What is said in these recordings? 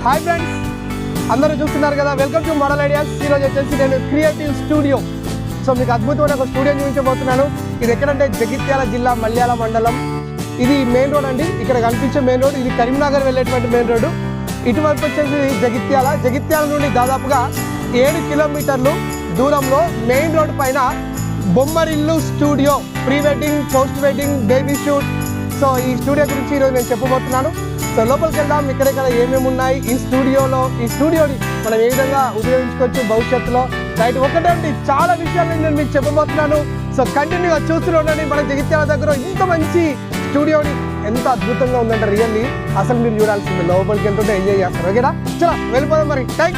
Hi friends, అందరూ చూస్తున్నారు కదా, వెల్కమ్ టు మోడల్ ఐడియాస్. ఈరోజు వచ్చేసి నేను క్రియేటివ్ స్టూడియో. సో మీకు అద్భుతమైన ఒక స్టూడియో చూపించబోతున్నాను. ఇది ఎక్కడంటే జగిత్యాల జిల్లా మల్యాల మండలం. ఇది మెయిన్ రోడ్ అండి, ఇక్కడ కనిపించే మెయిన్ రోడ్. ఇది కరీంనగర్ వెళ్ళేటువంటి మెయిన్ రోడ్డు. ఇటువైపు వచ్చేసి జగిత్యాల నుండి దాదాపుగా 7 కిలోమీటర్లు దూరంలో మెయిన్ రోడ్ పైన Bommarillu studio, pre wedding, post wedding, baby shoot. So ఈ స్టూడియో గురించి ఈరోజు నేను చెప్పబోతున్నాను. సో లోపలికి వెళ్దాం, ఇక్కడెక్కడ ఏమేమి ఉన్నాయి ఈ స్టూడియోని మనం ఏ విధంగా ఉపయోగించుకోవచ్చు భవిష్యత్తులో. రైట్, ఒకటేంటి చాలా విషయాలు నేను మీకు చెప్పబోతున్నాను. సో కంటిన్యూగా చూస్తూనే ఉండండి. మన జగిత్యాల దగ్గర ఇంత మంచి స్టూడియోని ఎంత అద్భుతంగా ఉందంటే రియల్లీ అసలు మీరు చూడాల్సింది. లోపలికి వెళ్తుంటే ఎంజాయ్ చేస్తారు. ఓకేనా, చలో వెళ్ళిపోదాం మరి. థ్యాంక్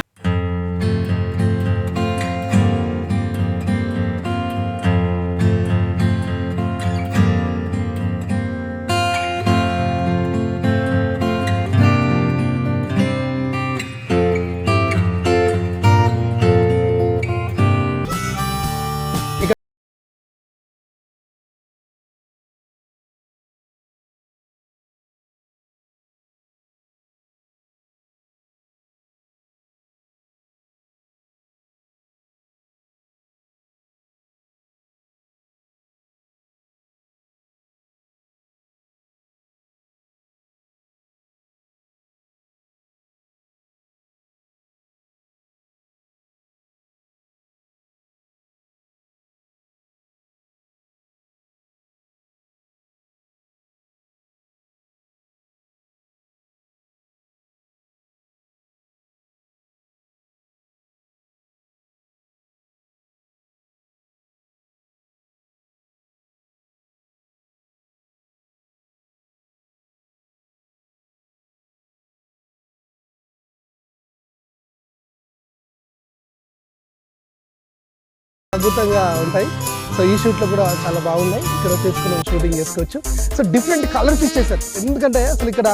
అద్భుతంగా ఉంటాయి. సో ఈ షూట్లో కూడా చాలా బాగున్నాయి. ఇక్కడ చేసుకుని షూటింగ్ చేసుకోవచ్చు. సో డిఫరెంట్ కలర్స్ ఇచ్చేసారు, ఎందుకంటే అసలు ఇక్కడ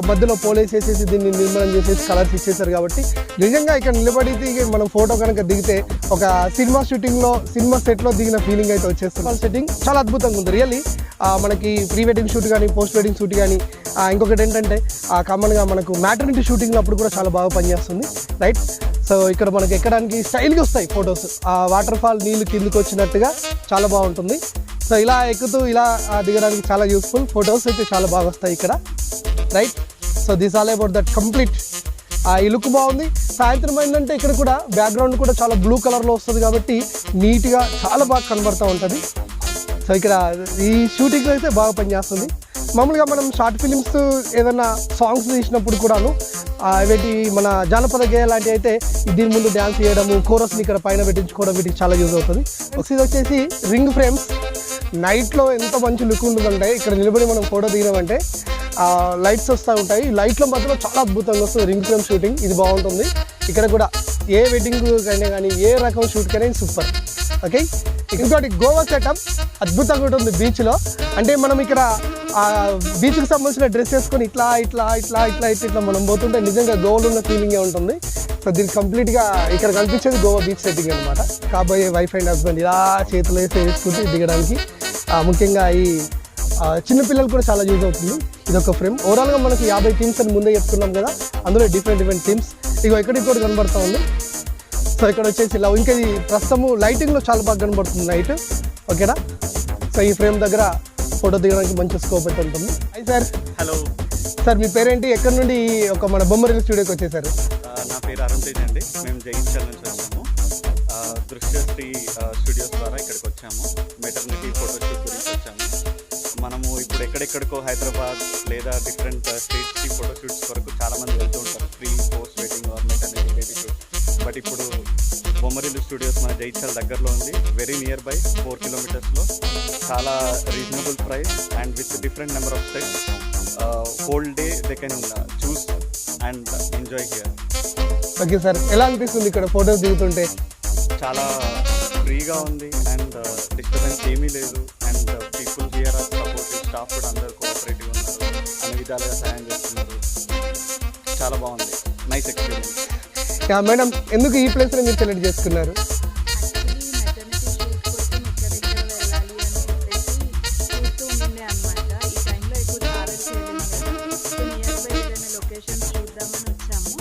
మధ్యలో పోలేసేసేసి దీన్ని నిర్మాణం చేసేసి కలర్స్ ఇచ్చేసారు. కాబట్టి నిజంగా ఇక్కడ నిలబడి మనం ఫోటో కనుక దిగితే ఒక సినిమా షూటింగ్లో, సినిమా సెట్లో దిగిన ఫీలింగ్ అయితే వచ్చేస్తుంది. సెట్టింగ్ చాలా అద్భుతంగా ఉంది రియల్లీ. మనకి ప్రీ వెడ్డింగ్ షూట్ కానీ, పోస్ట్ వెడ్డింగ్ షూట్ కానీ, ఇంకొకటి ఏంటంటే కామన్గా మనకు మ్యాటర్నిటీ షూటింగ్ అప్పుడు కూడా చాలా బాగా పనిచేస్తుంది. రైట్, సో ఇక్కడ మనకి ఎక్కడానికి స్టైల్గా వస్తాయి ఫొటోస్. ఆ వాటర్ ఫాల్ నీళ్ళు కిందకి వచ్చినట్టుగా చాలా బాగుంటుంది. సో ఇలా ఎక్కుతూ ఇలా దిగడానికి చాలా యూస్ఫుల్. ఫొటోస్ అయితే చాలా బాగా వస్తాయి ఇక్కడ. Right, so this all about that complete. ఈ లుక్ బాగుంది. సాయంత్రం ఏంటంటే ఇక్కడ కూడా బ్యాక్గ్రౌండ్ కూడా చాలా బ్లూ కలర్లో వస్తుంది కాబట్టి నీట్గా చాలా బాగా కనబడుతూ ఉంటుంది. సో ఇక్కడ ఈ షూటింగ్ అయితే బాగా పనిచేస్తుంది. మామూలుగా మనం షార్ట్ ఫిలిమ్స్ ఏదైనా సాంగ్స్ తీసినప్పుడు కూడాను వీటి మన జానపద గేయ లాంటివి అయితే దీని ముందు డ్యాన్స్ చేయడము, కోరస్ని ఇక్కడ పైన పెట్టించుకోవడం వీటికి చాలా యూజ్ అవుతుంది. ఇది వచ్చేసి రింగ్ ఫ్రేమ్స్. నైట్లో ఎంత మంచి లుక్ ఉంటుందంటే ఇక్కడ నిలబడి మనం ఫోటో దిగినామంటే లైట్స్ వస్తూ ఉంటాయి. లైట్లో మాత్రం చాలా అద్భుతంగా వస్తుంది రింగ్ ఫ్రేమ్ షూటింగ్. ఇది బాగుంటుంది. ఇక్కడ కూడా ఏ వెడ్డింగ్ కైనా కానీ, ఏ రకం షూట్కైనా సూపర్. ఓకే, ఇంకోటి గోవా సెటప్ అద్భుతంగా ఉంటుంది బీచ్లో. అంటే మనం ఇక్కడ బీచ్కి సంబంధించిన డ్రెస్ వేసుకొని ఇట్లా ఇట్లా ఇట్లా ఇట్లా ఇట్లా ఇట్లా మనం పోతుంటే నిజంగా గోవాలో ఉన్న ఫీలింగే ఉంటుంది. సో దీనికి కంప్లీట్గా ఇక్కడ కనిపించేది గోవా బీచ్ సెట్టింగ్ అనమాట. కాబోయే వైఫ్ అండ్ హస్బెండ్ ఇలా చేతులు వేసుకుంటూ దిగడానికి ముఖ్యంగా ఈ చిన్నపిల్లలు కూడా చాలా యూజ్ అవుతుంది. ఇదొక ఫ్రేమ్. ఓవరాల్గా మనకి 50 థీమ్స్ అని ముందే చెప్తున్నాం కదా, అందులో డిఫరెంట్ థీమ్స్ ఇక ఎక్కడికి కనబడుతూ ఉంది. సో ఇక్కడ వచ్చేసి ఇలా ఇంకా ఇది ప్రస్తుతము లైటింగ్లో చాలా బాగా కనబడుతుంది నైట్. ఓకేనా, సో ఈ ఫ్రేమ్ దగ్గర ఫోటో దిగడానికి మంచి స్కోప్ అయితే ఉంటుంది. Hi sir. హలో సార్, మీ పేరేంటి? ఎక్కడి నుండి ఒక మన బొమ్మరిల్లు స్టూడియోకి వచ్చేసారు? నా పేరు అరుణ్ తేజ్ అండి. మేము జగిత్యాల నుంచి వచ్చాము. దృశ్యశ్రీ స్టూడియోస్ ద్వారా ఇక్కడికి వచ్చాము. మెటర్నిటీ ఫోటోషూట్ గురించి వచ్చాము. మనము ఇప్పుడు ఎక్కడెక్కడికో హైదరాబాద్ లేదా డిఫరెంట్ స్టేట్స్కి ఫోటోషూట్స్ వరకు చాలామంది వెళ్తూ ఉంటారు, pre post wedding are maternity baby shoot. But ఇప్పుడు బొమ్మరిల్లు స్టూడియోస్ మన జగిత్యాల దగ్గరలో ఉంది. Very near by 4 కిలోమీటర్స్లో. చాలా reasonable price and with different number of sets. Whole day they can choose and enjoy here. Okay sir, ఎలా అనిపిస్తుంది ఇక్కడ ఫోటోస్ దిగుతుంటే? చాలా ఫ్రీగా ఉంది అండ్ డిస్టర్బెన్స్ ఏమీ లేదు. And people here are supportive. Staff కూడా అందరూ కోఆపరేటివ్ ఉన్నారు, అన్ని విధాలుగా సహాయం చేస్తున్నారు. చాలా బాగుంది, నైస్ ఎక్స్పీరియన్స్. మేడం, ఎందుకు ఈ ప్లేస్లో మీరు సెలెక్ట్ చేసుకున్నారు? లొకేషన్స్ చూద్దామని వచ్చాము.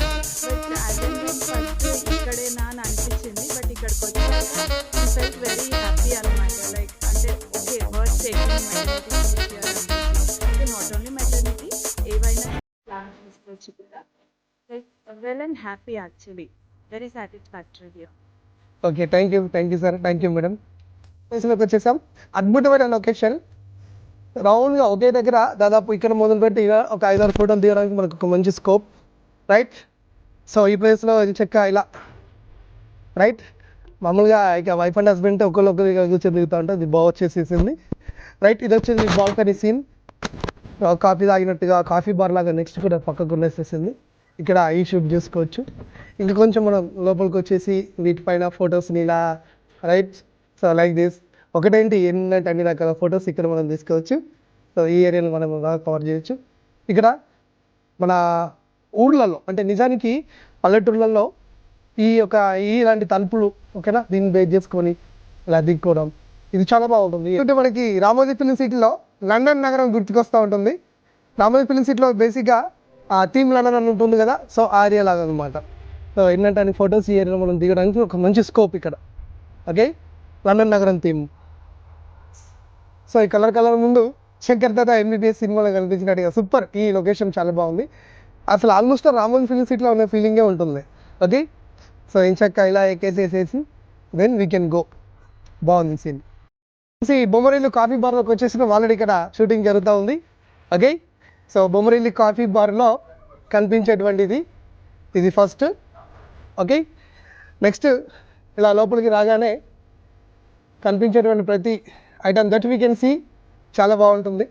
felt very happy అనమాట. Like అంటే okay birth taking maternity this year అంటే not only maternity ఏవైనా ప్లాన్ చేసుకోవచ్చు కదా. Like well and happy actually. Very satisfactory here. Okay, thank you sir, thank you madam. ప్లేస్లోకి వచ్చేసాం. అద్భుతమైన లొకేషన్. రౌండ్గా ఒకే దగ్గర దాదాపు ఇక్కడ మొదలుపెట్టి ఇక ఒక 5-6 ఫోటోలు తీయడానికి మనకు ఒక మంచి స్కోప్, రైట్. సో ఈ ప్లేస్లో చెక్క ఇలా రైట్, మామూలుగా ఇక వైఫ్ అండ్ హస్బెండ్ ఒకరు ఇక కూర్చొని దిగుతూ ఉంటారు. ఇది బాగా వచ్చేసేసింది, రైట్. ఇది వచ్చేసి బాల్కనీ సీన్, కాఫీ తాగినట్టుగా కాఫీ బార్ లాగా నెక్స్ట్ కూడా పక్కకు ఉండేసేసింది. ఇక్కడ ఈ షూట్ చేసుకోవచ్చు. ఇంకా కొంచెం మనం లోపలికి వచ్చేసి వీటిపైన ఫొటోస్ని ఇలా రైట్. సో లైక్ దిస్ ఒకటేంటి అన్ని రకాల ఫొటోస్ ఇక్కడ మనం తీసుకోవచ్చు. సో ఈ ఏరియాలో మనం బాగా కవర్ చేయొచ్చు. ఇక్కడ మన ఊళ్ళల్లో అంటే నిజానికి పల్లెటూళ్ళల్లో ఇలాంటి తలుపులు ఓకేనా, దీన్ని బేస్ చేసుకొని ఇలా దిక్కోవడం ఇది చాలా బాగుంటుంది. అంటే మనకి రామోజీ ఫిలిం సిటీలో లండన్ నగరం గుర్తుకొస్తూ ఉంటుంది. రామోజీ ఫిలిం సిటీలో బేసిక్గా థీమ్ లండన్ అని ఉంటుంది కదా, సో ఆ ఏరియా లాగా అనమాట. సో ఏంటంటే ఫొటోస్ ఈ ఏరియాలో మనం దిగడానికి ఒక మంచి స్కోప్ ఇక్కడ. ఓకే, లండన్ నగరం థీమ్. సో ఈ కలర్ ముందు శంకర్ దాదా ఎంబీబీఎస్ సినిమాలో కనిపించినట్టుగా సూపర్. ఈ లొకేషన్ చాలా బాగుంది. అసలు ఆల్మోస్ట్ రామోజీ ఫిలిం సిటీలో ఉన్న ఫీలింగే ఉంటుంది. ఓకే, సో ఇంచక్క ఇలా ఎక్కేసేసేసి దెన్ వీ కెన్ గో. బాగుంది సీన్. బొమ్మరిల్లు కాఫీ బార్లోకి వచ్చేసిన ఆల్రెడీ ఇక్కడ షూటింగ్ జరుగుతూ ఉంది. ఓకే, సో బొమ్మరిల్లు కాఫీ బార్లో కనిపించేటువంటిది ఇది ఫస్ట్. ఓకే, నెక్స్ట్ ఇలా లోపలికి రాగానే కనిపించేటువంటి ప్రతి item that we can see చాలా బాగుంటుంది.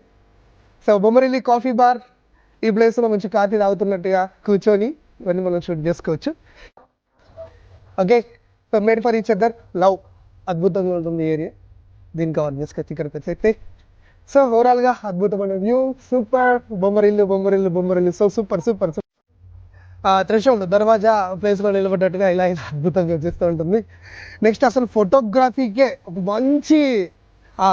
సో బొమ్మరిల్లి కాఫీ బార్, ఈ ప్లేస్లో మంచి కాఫీ తాగుతున్నట్టుగా కూర్చొని ఇవన్నీ మనం షూట్ చేసుకోవచ్చు. Okay, so made for each other love. అద్భుతంగా ఉంటుంది ఈ ఏరియా. దీన్ని కవర్ చేసుకోవచ్చు ఇక్కడికి వచ్చేస్తే. సో ఓవరాల్గా అద్భుతమైన view, super. Bommarillu so super. Threshold దర్వాజా ప్లేస్లో నిలబడ్డట్టుగా ఇలా అద్భుతంగా చేస్తూ ఉంటుంది. నెక్స్ట్ అసలు ఫోటోగ్రఫీకే ఒక మంచి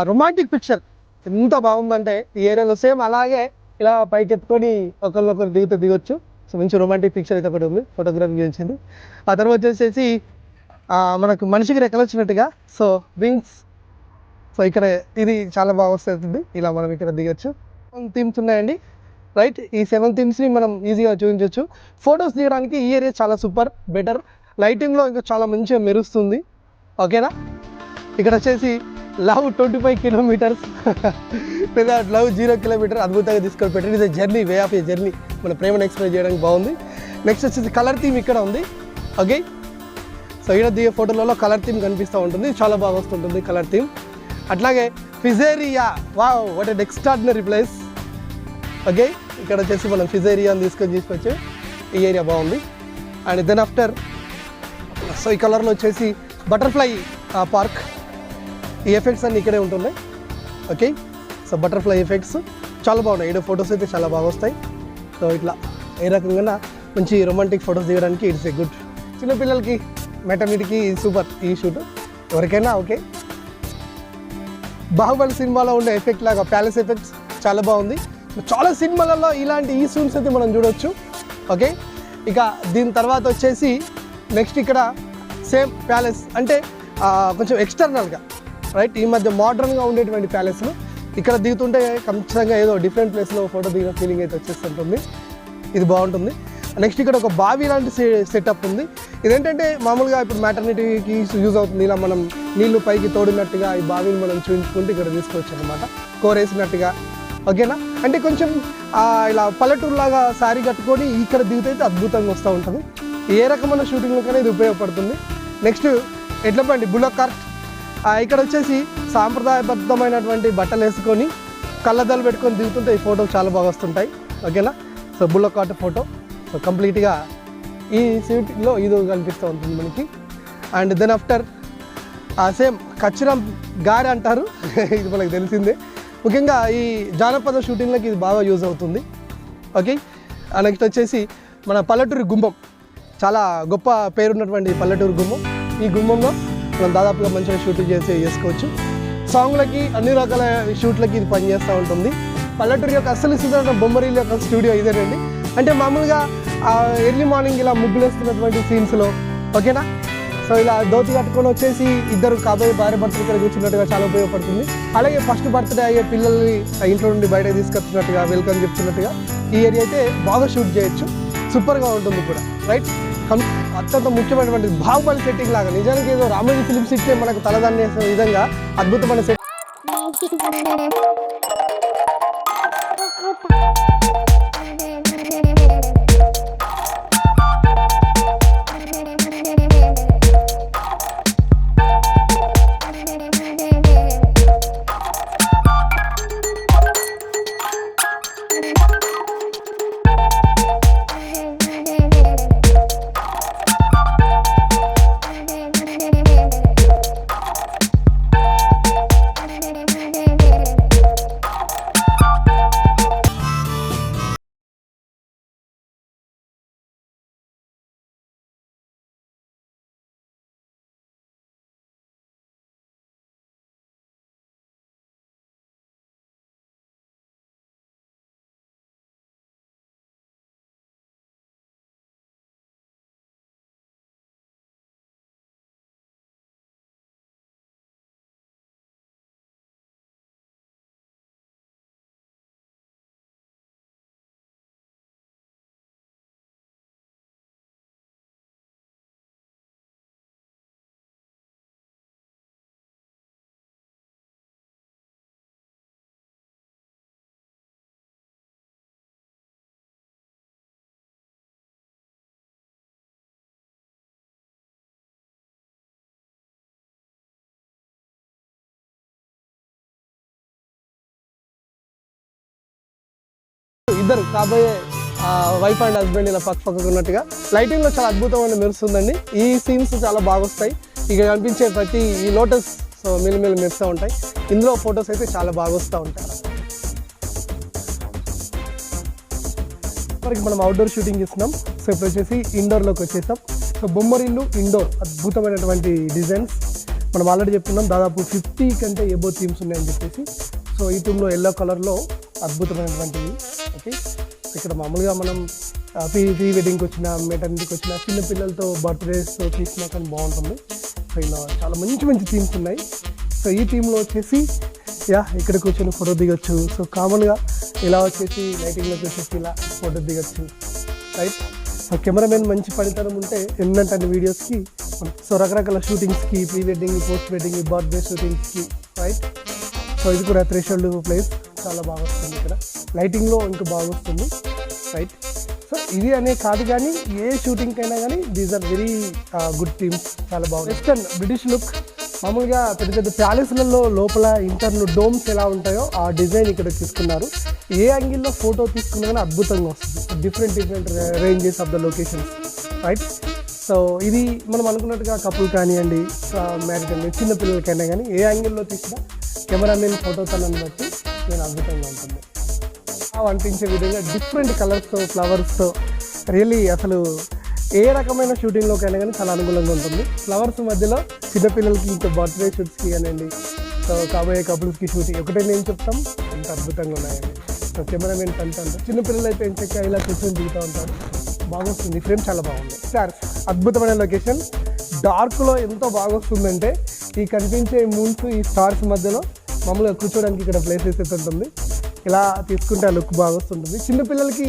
రొమాంటిక్ పిక్చర్ ఎంత బాగుందంటే ఈ ఏరియాలో సేమ్ అలాగే ఇలా పైకి ఎత్తుకొని ఒకరినొకరు దిగొచ్చు. సో మంచి రొమాంటిక్ పిక్చర్ అయితే ఒకటి ఉంది ఫోటోగ్రఫీ చేసింది. ఆ తర్వాత వచ్చేసి మనకు మనిషికి రెక్కలు వచ్చినట్టుగా సో వింగ్స్. సో ఇక్కడ ఇది చాలా బాగా వస్తుంది. ఇలా మనం ఇక్కడ దిగొచ్చు. 7 థీమ్స్ ఉన్నాయండి, రైట్. ఈ 7 థీమ్స్ని మనం ఈజీగా చూపించవచ్చు. ఫొటోస్ తీయడానికి ఈ ఏరియా చాలా సూపర్, బెటర్. లైటింగ్లో ఇంకా చాలా మంచిగా మెరుస్తుంది. ఓకేనా, ఇక్కడ వచ్చేసి లవ్ 25 కిలోమీటర్స్ లేదా లవ్ 0 కిలోమీటర్ అద్భుతంగా తీసుకొని పెట్టండి. ఇది journey, way of A journey. మన ప్రేమను ఎక్స్ప్రెస్ చేయడానికి బాగుంది. నెక్స్ట్ వచ్చేసి కలర్ థీమ్ ఇక్కడ ఉంది. ఓకే, సో ఇక్కడ దిగే ఫోటోలలో కలర్ థీమ్ కనిపిస్తూ ఉంటుంది, చాలా బాగా వస్తుంటుంది కలర్ థీమ్. అట్లాగే pizzeria, wow what an extraordinary place. Okay, ఇక్కడ వచ్చేసి మనం ఫిజేరియాని తీసుకొచ్చి ఈ ఏరియా బాగుంది. అండ్ దెన్ ఆఫ్టర్ సో ఈ కలర్లో వచ్చేసి బటర్ఫ్లై పార్క్. ఈ ఎఫెక్ట్స్ అన్నీ ఇక్కడే ఉంటున్నాయి. ఓకే, సో బటర్ఫ్లై ఎఫెక్ట్స్ చాలా బాగున్నాయి. ఇక్కడ ఫొటోస్ అయితే చాలా బాగా వస్తాయి. సో ఇట్లా ఏ రకంగా మంచి రొమాంటిక్ ఫొటోస్ దిగడానికి ఇట్స్ ఏ గుడ్. చిన్నపిల్లలకి మెటర్నిటీకి సూపర్ ఈ షూట్ ఎవరికైనా. ఓకే, బాహుబలి సినిమాలో ఉండే ఎఫెక్ట్ లాగా ప్యాలెస్ ఎఫెక్ట్స్ చాలా బాగుంది. చాలా సినిమాలలో ఇలాంటి ఈ సీన్స్ అయితే మనం చూడవచ్చు. ఓకే, ఇక దీని తర్వాత వచ్చేసి నెక్స్ట్ ఇక్కడ సేమ్ ప్యాలెస్ అంటే కొంచెం ఎక్స్టర్నల్గా రైట్. ఈ మధ్య మోడర్న్గా ఉండేటువంటి ప్యాలెస్లు ఇక్కడ దిగుతుంటే ఖచ్చితంగా ఏదో డిఫరెంట్ ప్లేస్లో ఫోటో దిగిన ఫీలింగ్ అయితే వచ్చేస్తుంటుంది. ఇది బాగుంటుంది. నెక్స్ట్ ఇక్కడ ఒక బావి లాంటి సెటప్ ఉంది. ఇదేంటంటే మామూలుగా ఇప్పుడు మ్యాటర్నిటీకి యూజ్ అవుతుంది. ఇలా మనం నీళ్లు పైకి తోడినట్టుగా ఈ బావిని మనం చూపించుకుంటూ ఇక్కడ తీసుకోవచ్చు అనమాట, కోరేసినట్టుగా. ఓకేనా, అంటే కొంచెం ఇలా పల్లెటూరులాగా శారీ కట్టుకొని ఇక్కడ దిగితే అద్భుతంగా వస్తూ ఉంటుంది. ఏ రకమైన షూటింగ్లో కానీ ఇది ఉపయోగపడుతుంది. నెక్స్ట్ ఎడ్ల బండి బుల్లక్ కార్ట్. ఇక్కడ వచ్చేసి సాంప్రదాయబద్ధమైనటువంటి బట్టలు వేసుకొని కళ్ళద్దాలు పెట్టుకొని దిగుతుంటే ఈ ఫోటోలు చాలా బాగా వస్తుంటాయి. ఓకేనా, so bullock cart photo. So కంప్లీట్గా ఈ సీట్లో ఇది కనిపిస్తూ ఉంటుంది మనకి. అండ్ దెన్ ఆఫ్టర్ సేమ్ కచ్చిరం గారె అంటారు ఇది మనకు తెలిసిందే. ముఖ్యంగా ఈ జానపద షూటింగ్లకి ఇది బాగా యూజ్ అవుతుంది. ఓకే, నెక్స్ట్ వచ్చేసి మన పల్లెటూరు గుమ్మం, చాలా గొప్ప పేరున్నటువంటి పల్లెటూరు గుమ్మం. ఈ గుమ్మంలో మనం దాదాపుగా మంచిగా షూటింగ్ చేసుకోవచ్చు. సాంగ్లకి అన్ని రకాల షూట్లకి ఇది పనిచేస్తూ ఉంటుంది. పల్లెటూరు యొక్క అసలు సిద్ధమైన బొమ్మరిల్లు యొక్క స్టూడియో ఇదేనండి. అంటే మామూలుగా ఎర్లీ మార్నింగ్ ఇలా ముగ్గులు వేస్తున్నటువంటి సీన్స్లో ఓకేనా. సో ఇలా ధోతి కట్టుకొని వచ్చేసి ఇద్దరు కాబోయే భార్య భర్తలు ఇక్కడ కూర్చున్నట్టుగా చాలా ఉపయోగపడుతుంది. అలాగే ఫస్ట్ బర్త్డే అయ్యే పిల్లల్ని ఇంట్లో నుండి బయట తీసుకొచ్చినట్టుగా వెల్కమ్ చెప్తున్నట్టుగా ఈ ఏరియా అయితే బాగా షూట్ చేయొచ్చు. సూపర్గా ఉంటుంది కూడా, రైట్. అత్యంత ముఖ్యమైనటువంటి బాహుబలి సెట్టింగ్ లాగా నిజానికి ఏదో రామోజీ ఫిలిం సిటీ మనకు తలదాన్ని వేసే విధంగా అద్భుతమైన సెట్. ఇద్దరు కాబోయే వైఫ్ అండ్ హస్బెండ్ ఇలా పక్కకు ఉన్నట్టుగా లైటింగ్లో చాలా అద్భుతమైన మెరుస్తుందండి. ఈ సీన్స్ చాలా బాగా వస్తాయి. ఇక కనిపించే ప్రతి ఈ లోటస్ సో మిల్లిమిల్లి మెరుస్తూ ఉంటాయి. ఇందులో ఫొటోస్ అయితే చాలా బాగా వస్తూ ఉంటాయి. ఇప్పటికి మనం అవుట్డోర్ షూటింగ్ చేస్తున్నాం. సో ఇప్పుడు వచ్చేసి ఇండోర్లోకి వచ్చేసాం. సో బొమ్మరిల్లు ఇండోర్ అద్భుతమైనటువంటి డిజైన్స్ మనం ఆల్రెడీ చెప్తున్నాం. దాదాపు 50 కంటే ఎబో థీమ్స్ ఉన్నాయని చెప్పేసి. సో ఈ థీమ్లో ఎల్లో కలర్లో అద్భుతమైనటువంటివి. ఓకే, ఇక్కడ మామూలుగా మనం ప్రీ వెడ్డింగ్కి వచ్చిన మెటర్నిటీకి వచ్చిన చిన్న పిల్లలతో బర్త్డేస్తో తీసినా కానీ బాగుంటుంది. సో ఇలా చాలా మంచి మంచి థీమ్స్ ఉన్నాయి. సో ఈ థీమ్లో వచ్చేసి ఇక్కడ కూర్చొని ఫోటో దిగొచ్చు. సో కామన్గా ఇలా వచ్చేసి లైటింగ్లోకి వచ్చేసి ఇలా ఫోటో దిగొచ్చు, రైట్. సో కెమెరామెన్ మంచి పనితనం ఉంటే ఎన్నంటే వీడియోస్కి సో రకరకాల షూటింగ్స్కి pre wedding, post wedding, birthday షూటింగ్స్కి, రైట్. సో ఇది కూడా థ్రెషోల్డ్ ప్లేస్ చాలా బాగా వస్తుంది. ఇక్కడ లైటింగ్లో ఇంకా బాగా వస్తుంది, రైట్. సో ఇది అనే కాదు కానీ ఏ షూటింగ్కి అయినా కానీ these are very good themes, చాలా బాగుంది. వెస్టర్న్ బ్రిటిష్ లుక్ మామూలుగా పెద్ద పెద్ద ప్యాలెస్లలో లోపల ఇంటర్ను డోమ్స్ ఎలా ఉంటాయో ఆ డిజైన్ ఇక్కడ తీసుకున్నారు. ఏ యాంగిల్లో ఫోటో తీసుకున్నా కానీ అద్భుతంగా వస్తుంది. Different ranges of the locations, right. So ఇది మనం అనుకున్నట్టుగా కపుల్ కానివ్వండి, మ్యారేజ్ అండి, చిన్న పిల్లలకైనా కానీ ఏ యాంగిల్లో తీసినా కెమెరామెన్ ఫోటో తనని బట్టి నేను అద్భుతంగా ఉంటుంది. అనిపించే విధంగా డిఫరెంట్ కలర్స్తో, ఫ్లవర్స్తో రియల్లీ అసలు ఏ రకమైన షూటింగ్లోకైనా కానీ చాలా అనుకూలంగా ఉంటుంది. ఫ్లవర్స్ మధ్యలో చిన్నపిల్లలకి ఇంకా బర్త్డే షూట్స్కి కానివ్వండి, సో కాబోయే కపుల్స్కి షూటింగ్ ఒకటే నేను చెప్తాం, ఎంత అద్భుతంగా ఉన్నాయండి. సో కెమెరామెన్ అంటారు, చిన్నపిల్లలు అయితే ఎంచక్క ఇలా కూర్చొని దిగుతూ ఉంటారు, బాగా వస్తుంది. ఫ్రేమ్ చాలా బాగుంది. స్టార్స్ అద్భుతమైన లొకేషన్, డార్క్లో ఎంతో బాగా వస్తుందంటే ఈ కనిపించే మూన్స్ ఈ స్టార్స్ మధ్యలో మామూలుగా కూర్చోడానికి ఇక్కడ ప్లేసెస్ అయితే ఉంటుంది. ఇలా తీసుకుంటే ఆ లుక్ బాగా వస్తుంటుంది. చిన్నపిల్లలకి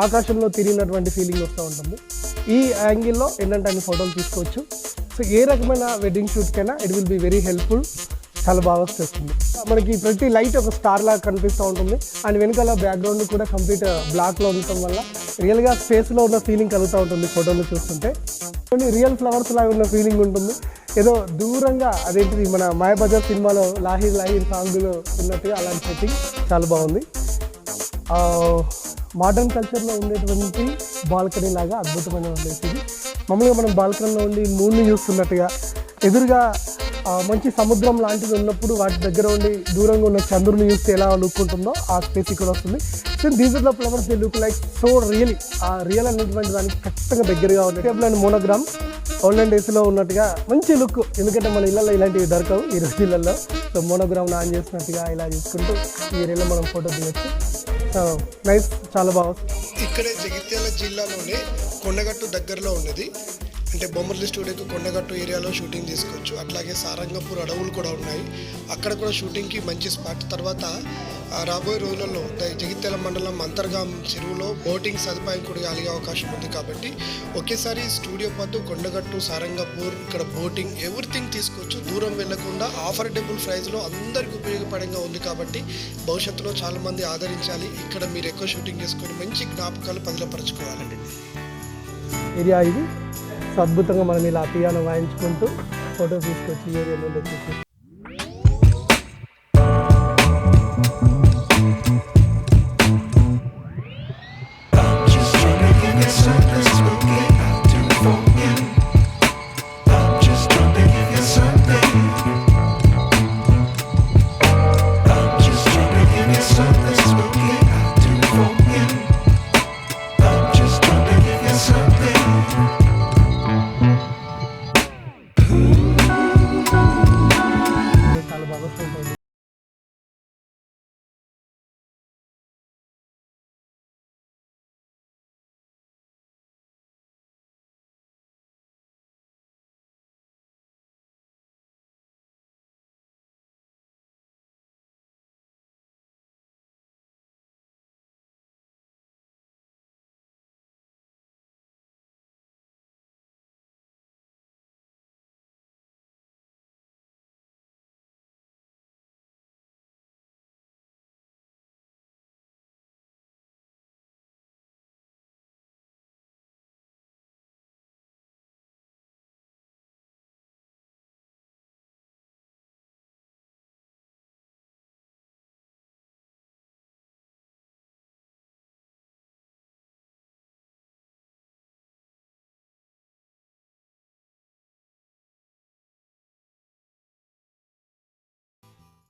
ఆకాశంలో తిరిగినటువంటి ఫీలింగ్ వస్తూ ఉంటుంది. ఈ యాంగిల్లో ఏంటంటే అన్ని ఫోటోలు తీసుకోవచ్చు. సో ఏ రకమైన వెడ్డింగ్ షూట్కైనా it will be very helpful, చాలా బాగా వస్తుంది. మనకి ప్రతి లైట్ ఒక స్టార్ లాగా కనిపిస్తూ ఉంటుంది. అండ్ వెనకాల బ్యాక్గ్రౌండ్ కూడా కంప్లీట్ బ్లాక్లో ఉండటం వల్ల రియల్గా స్పేస్లో ఉన్న ఫీలింగ్ కలుగుతూ ఉంటుంది ఫోటోలు చూస్తుంటే. కొన్ని రియల్ ఫ్లవర్స్ లాగా ఉన్న ఫీలింగ్ ఉంటుంది. ఏదో దూరంగా అదేంటిది మన మాయాబజార్ సినిమాలో లాహిర్ లాహిర్ సాంగ్లో ఉన్నట్టుగా అలాంటి సెట్టింగ్ చాలా బాగుంది. మోడర్న్ కల్చర్లో ఉండేటువంటి బాల్కనీ లాగా అద్భుతమైన ప్లేస్ ఇది. మామూలుగా మనం బాల్కనీలో ఉండి మూడ్ని చూస్తున్నట్టుగా ఎదురుగా మంచి సముద్రం లాంటిది ఉన్నప్పుడు వాటి దగ్గర ఉండి దూరంగా ఉన్న చంద్రుని చూస్తే ఎలా లుక్ ఉంటుందో ఆ స్పేస్ ఇక్కడ వస్తుంది. So these are the flowers they look like so really ఆ రియల్ అనేటువంటి దానికి ఖచ్చితంగా దగ్గరగా ఉంది. టేబుల్ అండ్ మోనోగ్రామ్ ఓల్డెన్ డేస్లో ఉన్నట్టుగా మంచి లుక్, ఎందుకంటే మన ఇళ్ళల్లో ఇలాంటివి దొరకవు ఈ రోజులలో. సో మోనోగ్రామ్ని ఆన్ చేసినట్టుగా ఇలా చూసుకుంటూ ఈ ఏరియాలో మనం ఫోటో తీయచ్చు. సో నైస్, చాలా బాగుంది. ఇక్కడే జగిత్యాల జిల్లాలోనే కొండగట్టు దగ్గరలో ఉన్నది. అంటే బొమ్మర్లి స్టూడియోకి కొండగట్టు ఏరియాలో షూటింగ్ తీసుకోవచ్చు. అట్లాగే సారంగపూర్ అడవులు కూడా ఉన్నాయి, అక్కడ కూడా షూటింగ్కి మంచి స్పాట్. తర్వాత రాబోయే రోజులలో జగిత్యాల మండలం అంతర్గాం చెరువులో బోటింగ్ సదుపాయం కూడా కలిగే అవకాశం ఉంది. కాబట్టి ఒకేసారి స్టూడియో పద్దు కొండగట్టు సారంగపూర్ ఇక్కడ బోటింగ్ ఎవ్రీథింగ్ తీసుకోవచ్చు. దూరం వెళ్లకుండా ఆఫర్డబుల్ ప్రైస్లో అందరికి ఉపయోగపడంగా ఉంది. కాబట్టి భవిష్యత్తులో చాలామంది ఆదరించాలి. ఇక్కడ మీరు ఎక్కువ షూటింగ్ చేసుకొని మంచి జ్ఞాపకాలు పదిలపరచుకోవాలండి. ఏరియా ఇది. సో అద్భుతంగా మనం ఇలా పియానో వాయించుకుంటూ ఫొటోస్ తీసుకొచ్చి ఈ ఏరియా నుండి వచ్చేసి